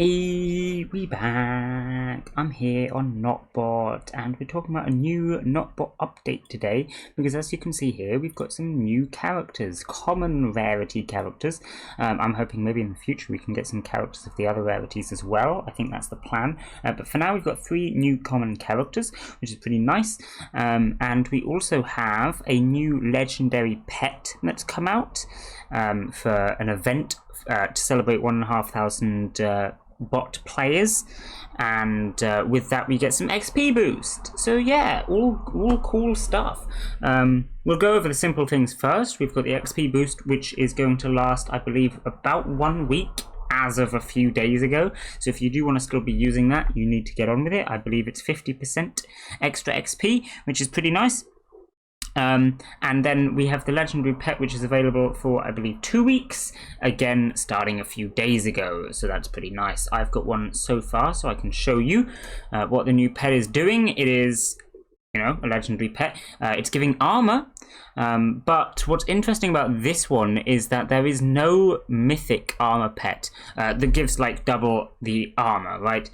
Hey, we back. I'm here on Notbot, and we're talking about a new Notbot update today, because as you can see here, we've got some new characters, common rarity characters. I'm hoping maybe in the future we can get some characters of the other rarities as well. I think that's the plan. But for now, we've got 3 new common characters, which is pretty nice. And we also have a new legendary pet that's come out for an event to celebrate 1,500 bot players, and with that we get some XP boost. So yeah, all cool stuff. We'll go over the simple things first. We've got the XP boost, which is going to last, I believe, about 1 week as of a few days ago. So if you do want to still be using that, you need to get on with it. I believe it's 50% extra XP, which is pretty nice. And then we have the legendary pet, which is available for, I believe, 2 weeks, again starting a few days ago, so that's pretty nice. I've got one so far, so I can show you what the new pet is doing. It is, you know, a legendary pet. It's giving armor, but what's interesting about this one is that there is no mythic armor pet that gives like double the armor, right?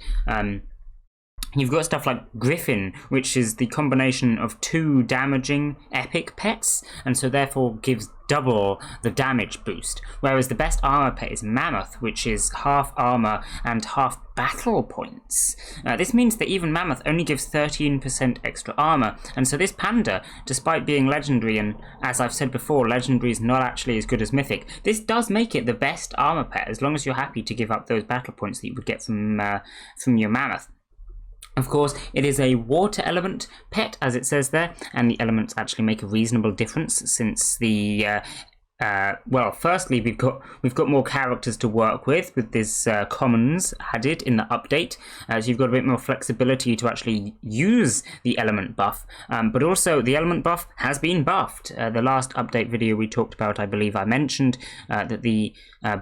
You've got stuff like Griffin, which is the combination of 2 damaging epic pets, and so therefore gives double the damage boost. Whereas the best armor pet is Mammoth, which is half armor and half battle points. This means that even Mammoth only gives 13% extra armor, and so this panda, despite being legendary, and as I've said before, legendary is not actually as good as mythic, this does make it the best armor pet, as long as you're happy to give up those battle points that you would get from your Mammoth. Of course, it is a water element pet, as it says there, and the elements actually make a reasonable difference since the well, firstly, we've got more characters to work with this commons added in the update, so you've got a bit more flexibility to actually use the element buff, but also the element buff has been buffed. The last update video we talked about, I believe I mentioned that the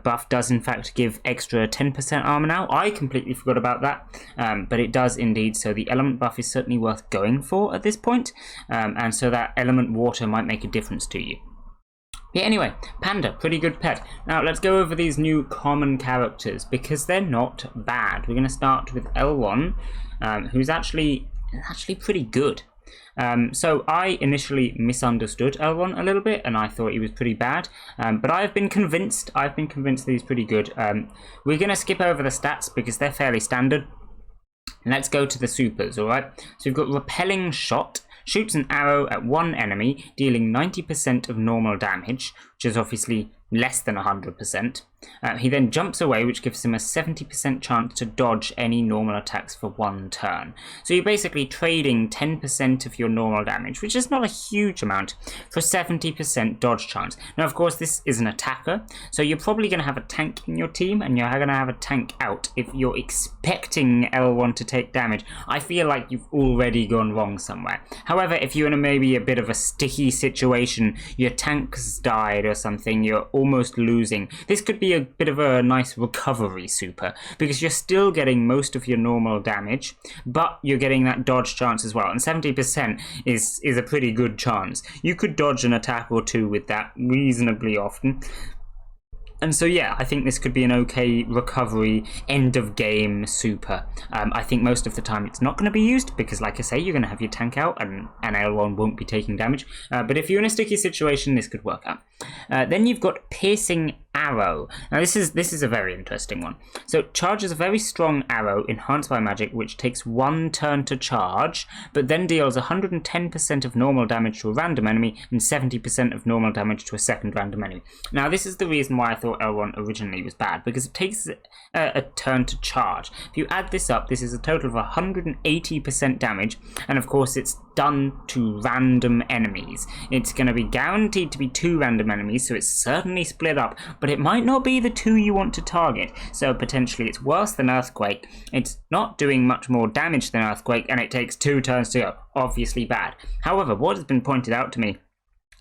buff does in fact give extra 10% armor now. I completely forgot about that, but it does indeed, so the element buff is certainly worth going for at this point, and so that element water might make a difference to you. Yeah, anyway, Panda, pretty good pet. Now, let's go over these new common characters, because they're not bad. We're going to start with L1, who's actually pretty good. So I initially misunderstood L1 a little bit, and I thought he was pretty bad, but I've been convinced that he's pretty good. We're going to skip over the stats, because they're fairly standard. Let's go to the supers, alright? So we've got Repelling Shot. Shoots an arrow at one enemy, dealing 90% of normal damage, which is obviously less than 100%. He then jumps away, which gives him a 70% chance to dodge any normal attacks for 1 turn. So you're basically trading 10% of your normal damage, which is not a huge amount, for 70% dodge chance. Now, of course, this is an attacker, so you're probably going to have a tank in your team, and you're going to have a tank out if you're expecting L1 to take damage. I feel like you've already gone wrong somewhere. However, if you're in maybe a bit of a sticky situation, your tank's died or something, you're almost losing, this could be a bit of a nice recovery super, because you're still getting most of your normal damage, but you're getting that dodge chance as well, and 70% is a pretty good chance. You could dodge an attack or 2 with that reasonably often. And so yeah, I think this could be an okay recovery end of game super. I think most of the time it's not going to be used, because like I say, you're going to have your tank out and L1 won't be taking damage. But if you're in a sticky situation, this could work out. Then you've got Piercing Arrow. Now this is a very interesting one. So charges a very strong arrow enhanced by magic, which takes 1 turn to charge, but then deals 110% of normal damage to a random enemy and 70% of normal damage to a second random enemy. Now this is the reason why I thought L1 originally was bad, because it takes a turn to charge. If you add this up, this is a total of 180% damage, and of course it's done to random enemies. It's going to be guaranteed to be 2 random enemies, so it's certainly split up, but it might not be the 2 you want to target, so potentially it's worse than Earthquake. It's not doing much more damage than Earthquake, and it takes 2 turns to go. Obviously bad. However, what has been pointed out to me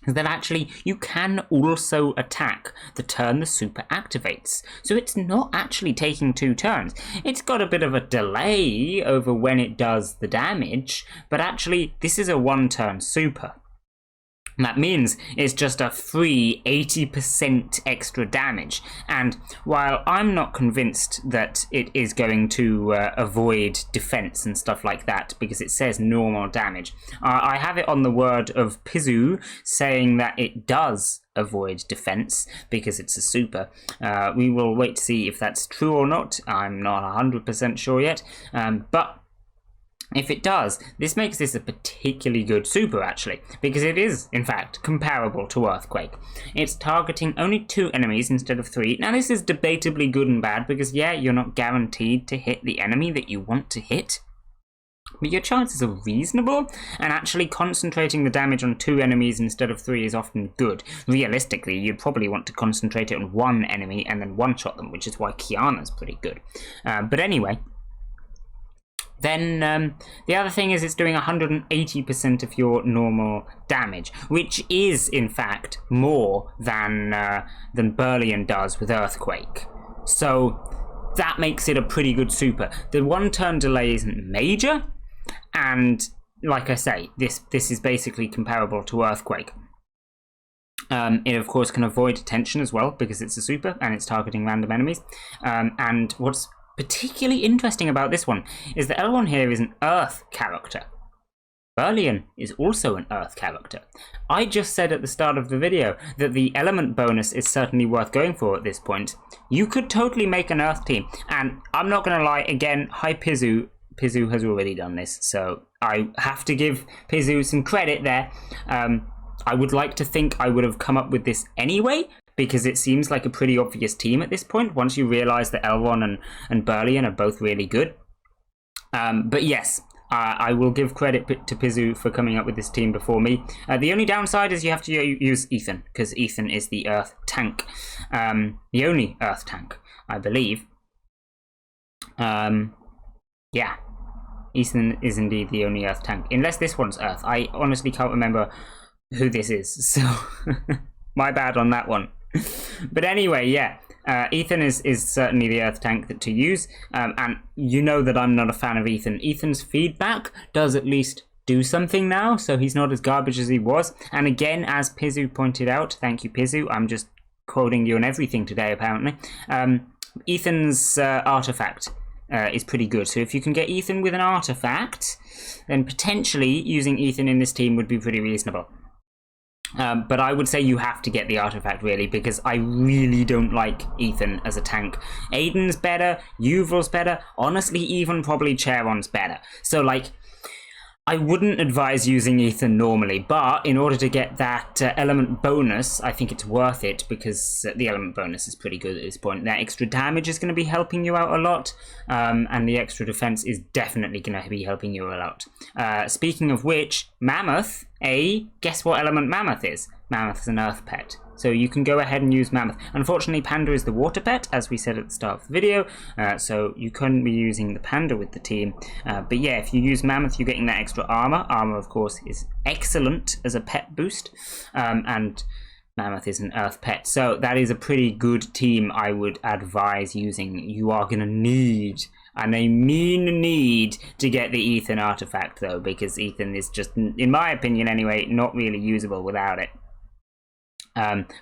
is that actually you can also attack the turn the super activates. So it's not actually taking 2 turns. It's got a bit of a delay over when it does the damage, but actually this is a 1 turn super. That means it's just a free 80% extra damage. And while I'm not convinced that it is going to avoid defense and stuff like that, because it says normal damage, I have it on the word of Pizu saying that it does avoid defense because it's a super. We will wait to see if that's true or not. I'm not 100% sure yet, but if it does, this makes this a particularly good super, actually, because it is, in fact, comparable to Earthquake. It's targeting only 2 enemies instead of 3. Now, this is debatably good and bad, because, yeah, you're not guaranteed to hit the enemy that you want to hit, but your chances are reasonable, and actually concentrating the damage on 2 enemies instead of 3 is often good. Realistically, you'd probably want to concentrate it on 1 enemy and then one-shot them, which is why Kiana's pretty good. But anyway... Then the other thing is it's doing 180% of your normal damage, which is, in fact, more than Burlian does with Earthquake. So that makes it a pretty good super. The 1-turn delay isn't major, and like I say, this is basically comparable to Earthquake. It, of course, can avoid attention as well, because it's a super, and it's targeting random enemies. And what's particularly interesting about this one is that L1 here is an Earth character. Burlian is also an Earth character. I just said at the start of the video that the element bonus is certainly worth going for at this point. You could totally make an Earth team, and I'm not going to lie, again, hi Pizu. Pizu has already done this, so I have to give Pizu some credit there. I would like to think I would have come up with this anyway, because it seems like a pretty obvious team at this point, once you realise that L1 and Burlian are both really good. But yes, I will give credit to Pizu for coming up with this team before me. The only downside is you have to use Ethan, because Ethan is the Earth tank. The only Earth tank, I believe. Yeah, Ethan is indeed the only Earth tank, unless this one's Earth. I honestly can't remember who this is, so my bad on that one. But anyway, yeah, Ethan is certainly the Earth tank to use, and you know that I'm not a fan of Ethan. Ethan's feedback does at least do something now, so he's not as garbage as he was. And again, as Pizu pointed out, thank you Pizu, I'm just quoting you on everything today apparently, Ethan's artifact is pretty good. So if you can get Ethan with an artifact, then potentially using Ethan in this team would be pretty reasonable. But I would say you have to get the artifact, really, because I really don't like Ethan as a tank. Aiden's better, Yuval's better, honestly, even probably Charon's better. So, like, I wouldn't advise using Ethan normally, but in order to get that element bonus, I think it's worth it, because the element bonus is pretty good at this point. That extra damage is going to be helping you out a lot, and the extra defense is definitely going to be helping you a lot. Speaking of which, Mammoth, guess what element Mammoth is? Mammoth is an earth pet. So you can go ahead and use Mammoth. Unfortunately, Panda is the water pet, as we said at the start of the video, so you couldn't be using the Panda with the team. But yeah, if you use Mammoth, you're getting that extra armor. Armor, of course, is excellent as a pet boost, and Mammoth is an earth pet. So that is a pretty good team I would advise using. You are going to need, and I mean need, to get the Ethan artifact, though, because Ethan is just, in my opinion anyway, not really usable without it.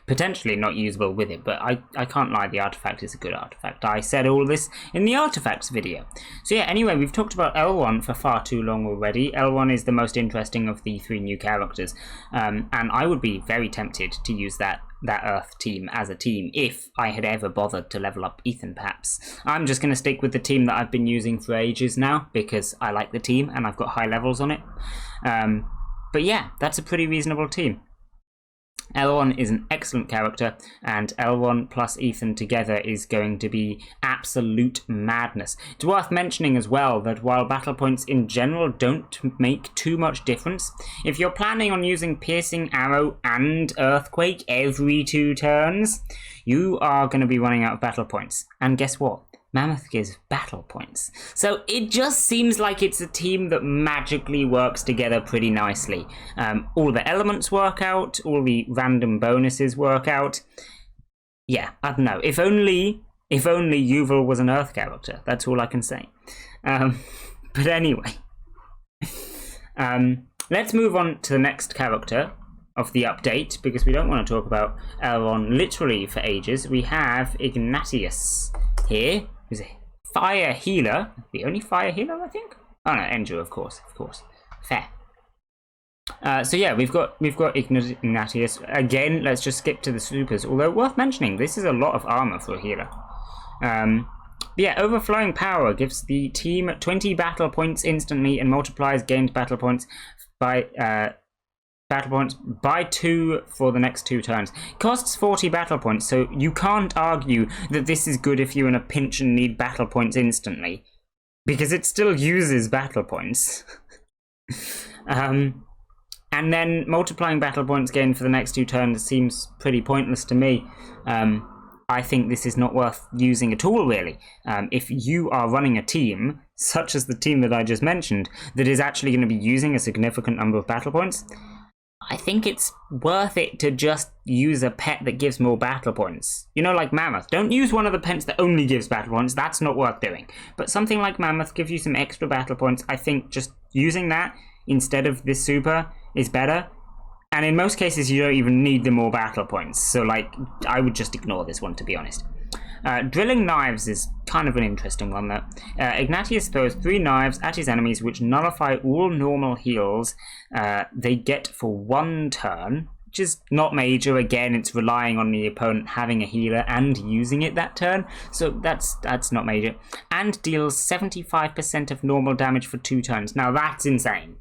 Potentially not usable with it, but I can't lie, the artifact is a good artifact. I said all this in the artifacts video. So yeah, anyway, we've talked about L1 for far too long already. L1 is the most interesting of the 3 new characters, and I would be very tempted to use that Earth team as a team if I had ever bothered to level up Ethan, perhaps. I'm just going to stick with the team that I've been using for ages now, because I like the team and I've got high levels on it. But yeah, that's a pretty reasonable team. L1 is an excellent character, and L1 plus Ethan together is going to be absolute madness. It's worth mentioning as well that while battle points in general don't make too much difference, if you're planning on using Piercing Arrow and Earthquake every 2 turns, you are going to be running out of battle points. And guess what? Mammoth gives battle points. So it just seems like it's a team that magically works together pretty nicely. All the elements work out, all the random bonuses work out. Yeah, I don't know. If only Yuval was an Earth character. That's all I can say. But anyway. Let's move on to the next character, of the update, because we don't want to talk about Elrond literally for ages, we have Ignatius here, who's a fire healer. The only fire healer, I think? Oh no, Endure, of course. Fair. So yeah, we've got Ignatius. Again, let's just skip to the supers. Although worth mentioning, this is a lot of armor for a healer. Yeah, overflowing power gives the team 20 battle points instantly and multiplies gained battle points by 2 for the next 2 turns. Costs 40 battle points, so you can't argue that this is good if you're in a pinch and need battle points instantly, because it still uses battle points. And then multiplying battle points gained for the next 2 turns seems pretty pointless to me. I think this is not worth using at all, really. If you are running a team, such as the team that I just mentioned, that is actually going to be using a significant number of battle points, I think it's worth it to just use a pet that gives more battle points. You know, like Mammoth. Don't use one of the pets that only gives battle points. That's not worth doing. But something like Mammoth gives you some extra battle points. I think just using that instead of this super is better. And in most cases, you don't even need the more battle points. So, like, I would just ignore this one, to be honest. Drilling knives is kind of an interesting one, though. Ignatius throws 3 knives at his enemies, which nullify all normal heals they get for 1 turn, which is not major. Again, it's relying on the opponent having a healer and using it that turn, so that's not major. And deals 75% of normal damage for 2 turns. Now, that's insane.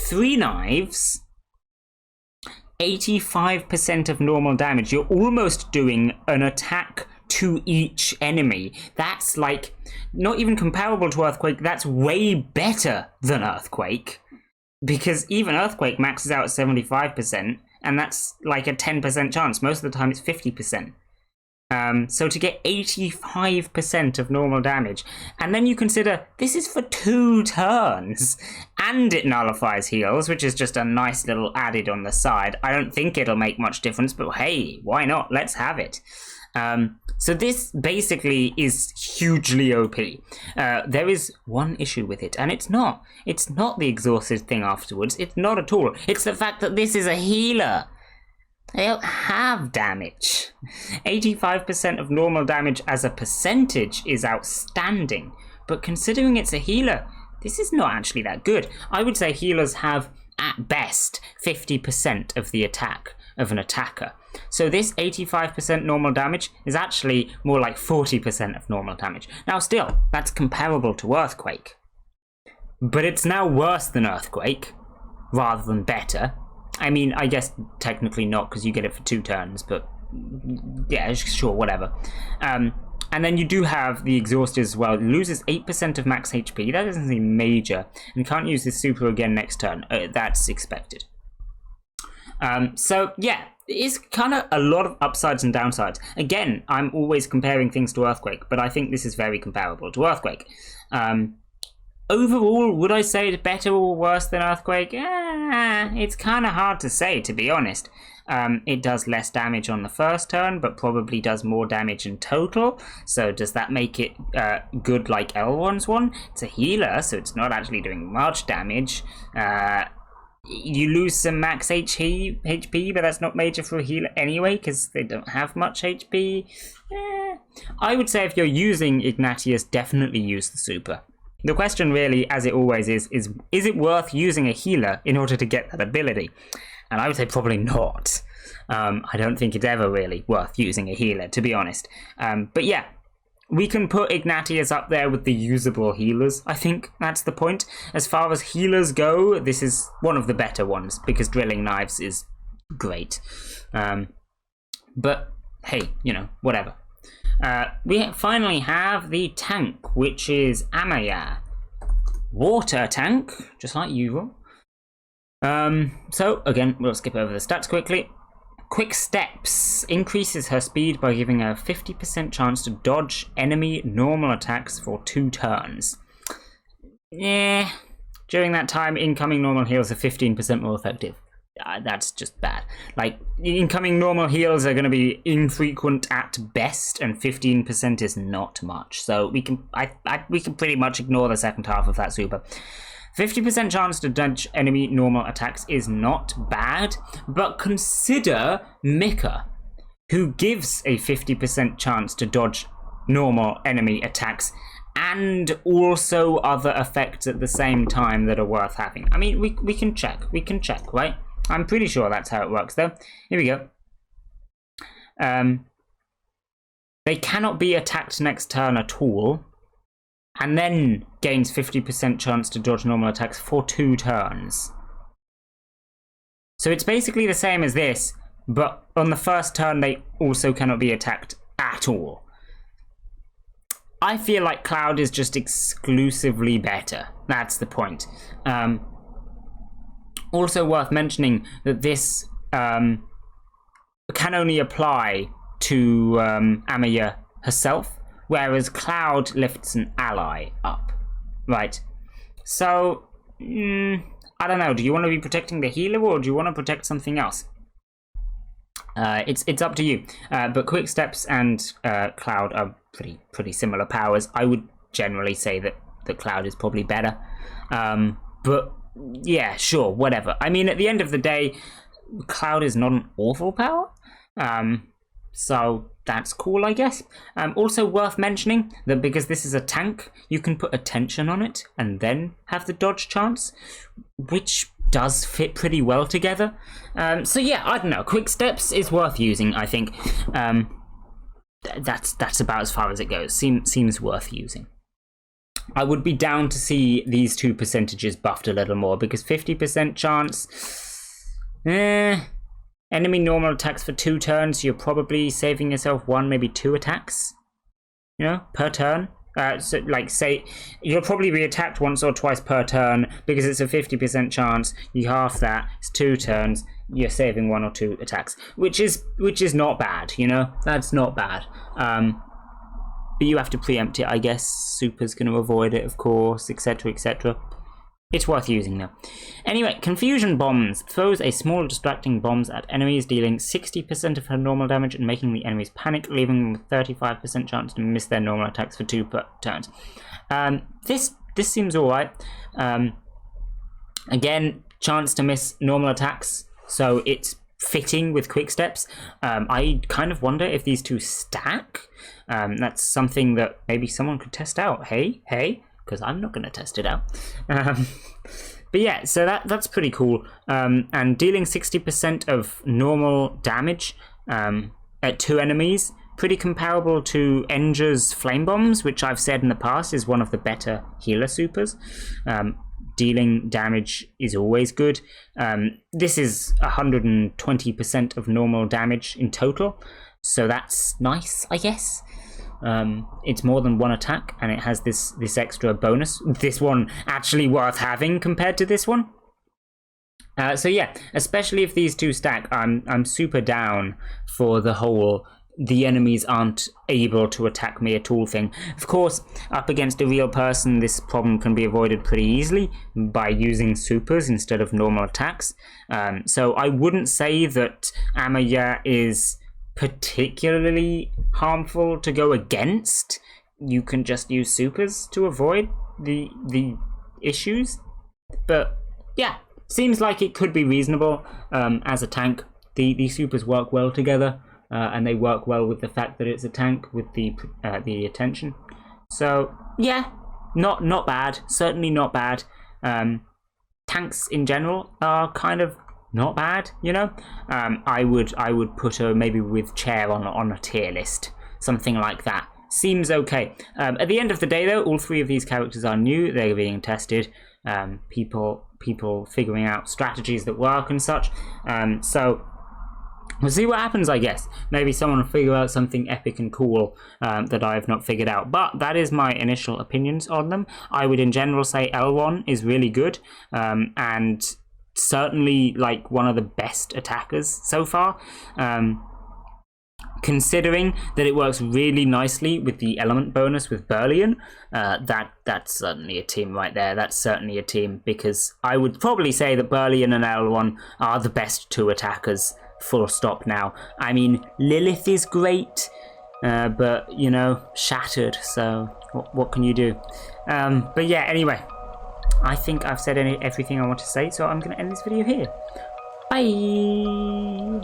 3 knives... 85% of normal damage. You're almost doing an attack to each enemy. That's like not even comparable to Earthquake. That's way better than Earthquake, because even Earthquake maxes out at 75%, and that's like a 10% chance. Most of the time it's 50%. So to get 85% of normal damage, and then you consider this is for 2 turns, and it nullifies heals, which is just a nice little added on the side. I don't think it'll make much difference, but hey, why not? Let's have it. So this basically is hugely OP. There is one issue with it, and it's not the exhausted thing afterwards. It's not at all. It's the fact that this is a healer. They don't have damage. 85% of normal damage as a percentage is outstanding, but considering it's a healer, this is not actually that good. I would say healers have, at best, 50% of the attack of an attacker. So this 85% normal damage is actually more like 40% of normal damage. Now still, that's comparable to Earthquake. But it's now worse than Earthquake, rather than better. I mean, I guess technically not, because you get it for 2 turns, but yeah, sure, whatever. And then you do have the Exhausted as well. It loses 8% of max HP. That isn't anything major, and can't use this super again next turn. That's expected. So yeah, it's kind of a lot of upsides and downsides. Again, I'm always comparing things to Earthquake, but I think this is very comparable to Earthquake. Overall, would I say it's better or worse than Earthquake? It's kind of hard to say, to be honest. It does less damage on the first turn, but probably does more damage in total. So does that make it good like Elrond's one? It's a healer, so it's not actually doing much damage. You lose some max HP, but that's not major for a healer anyway, because they don't have much HP. I would say if you're using Ignatius, definitely use the super. The question really, as it always is it worth using a healer in order to get that ability? And I would say probably not. I don't think it's ever really worth using a healer, to be honest. But yeah, we can put Ignatius up there with the usable healers. I think that's the point. As far as healers go, this is one of the better ones, because Drilling Knives is great. But hey, you know, whatever. We finally have the tank, which is Amaya. Water tank, just like usual. So, again, we'll skip over the stats quickly. Quick Steps increases her speed by giving her a 50% chance to dodge enemy normal attacks for 2 turns. Yeah, during that time, incoming normal heals are 15% more effective. That's just bad. Like, incoming normal heals are going to be infrequent at best, and 15% is not much. So we can we can pretty much ignore the second half of that super. 50% chance to dodge enemy normal attacks is not bad, but consider Mika, who gives a 50% chance to dodge normal enemy attacks and also other effects at the same time that are worth having. I mean, we can check, right? I'm pretty sure that's how it works, though. Here we go. They cannot be attacked next turn at all, and then gains 50% chance to dodge normal attacks for 2 turns. So it's basically the same as this, but on the first turn they also cannot be attacked at all. I feel like Cloud is just exclusively better. That's the point. Also worth mentioning that this can only apply to Amaya herself, whereas Cloud lifts an ally up, right? So, I don't know, do you want to be protecting the healer or do you want to protect something else? It's up to you, but Quick Steps and Cloud are pretty similar powers. I would generally say that Cloud is probably better, but yeah, sure, whatever. I mean, at the end of the day, Cloud is not an awful power, so that's cool, I guess. Also worth mentioning that because this is a tank, you can put attention on it and then have the dodge chance, which does fit pretty well together. So yeah, I don't know. Quick Steps is worth using, I think. That's about as far as it goes. Seems worth using. I would be down to see these 2 percentages buffed a little more, because 50% chance... enemy normal attacks for 2 turns, you're probably saving yourself 1, maybe 2 attacks, you know, per turn. So, like, say, you'll probably be attacked once or twice per turn, because it's a 50% chance. You half that, it's 2 turns, you're saving 1 or 2 attacks, which is not bad, you know, that's not bad. But you have to preempt it, I guess. Super's going to avoid it, of course, etc, etc. It's worth using though. Anyway, Confusion Bombs throws a small distracting bombs at enemies, dealing 60% of her normal damage and making the enemies panic, leaving them with 35% chance to miss their normal attacks for 2 turns. This seems alright. Again, chance to miss normal attacks, so it's fitting with Quick Steps. I kind of wonder if these 2 stack. That's something that maybe someone could test out. Hey, because I'm not going to test it out. But yeah, so that's pretty cool. And dealing 60% of normal damage at 2 enemies, pretty comparable to Enger's Flame Bombs, which I've said in the past is one of the better healer supers. Dealing damage is always good. This is 120% of normal damage in total, so that's nice, I guess. It's more than 1 attack, and it has this extra bonus. This one actually worth having compared to this one. So yeah, especially if these 2 stack, I'm super down for the whole the enemies aren't able to attack me at all thing. Of course, up against a real person, this problem can be avoided pretty easily by using supers instead of normal attacks. So I wouldn't say that Amaya is particularly harmful to go against. You can just use supers to avoid the issues. But yeah, seems like it could be reasonable as a tank. The supers work well together. And they work well with the fact that it's a tank with the attention. So yeah, not bad. Certainly not bad. Tanks in general are kind of not bad, you know. I would put her maybe with Chair on a tier list, something like that. Seems okay. At the end of the day, though, all 3 of these characters are new. They're being tested. People figuring out strategies that work and such. So. We'll see what happens, I guess. Maybe someone will figure out something epic and cool that I have not figured out. But that is my initial opinions on them. I would in general say L1 is really good. And certainly like one of the best attackers so far. Considering that it works really nicely with the element bonus with Burlian, that's certainly a team right there. That's certainly a team, because I would probably say that Burlian and L1 are the best 2 attackers. Full stop now. I mean, Lilith is great, but, you know, shattered, so what can you do? But yeah, anyway, I think I've said everything I want to say, so I'm going to end this video here. Bye!